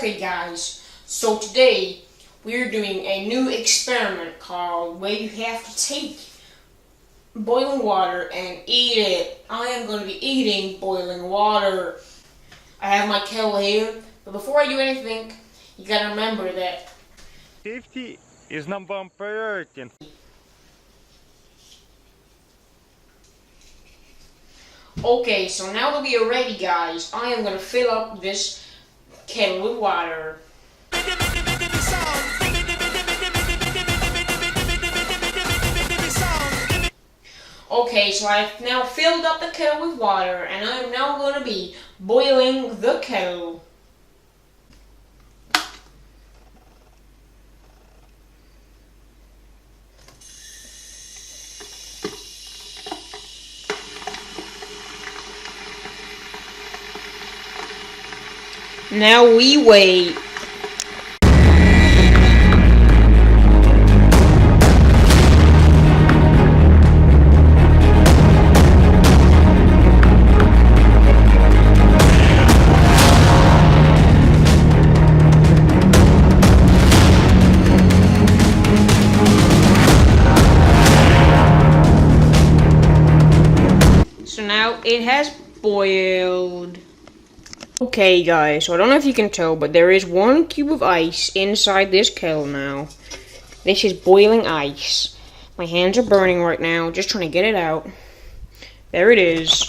Okay guys, so today we're doing a new experiment called where you have to take boiling water and eat it. I am going to be eating boiling water. I have my kettle here, but before I do anything, you gotta remember that safety is number one priority. Okay, so now that we are ready guys, I am going to fill up this kettle with water. Okay, so I've now filled up the kettle with water, and I am now going to be boiling the kettle. Now we wait. So now it has boiled. Okay guys, so I don't know if you can tell, but there is 1 cube of ice inside this kettle now. This is boiling ice. My hands are burning right now, just trying to get it out. There it is.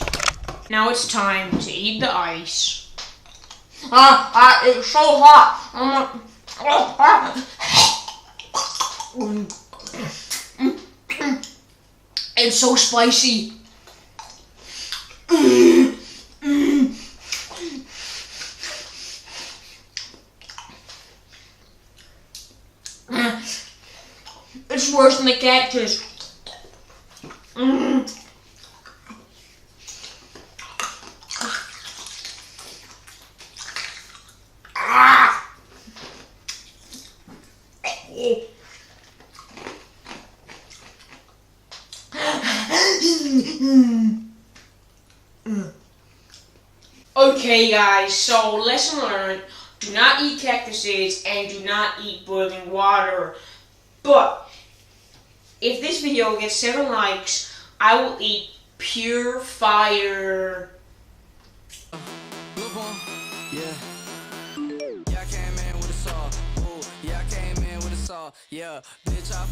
Now it's time to eat the ice. It's so hot. It's so spicy. It's worse than the cactus. Okay guys, so lesson learned, do not eat cactuses and do not eat boiling water. But if this video gets 7 likes, I will eat pure fire. Yeah, I came in with a saw. Yeah, bitch, I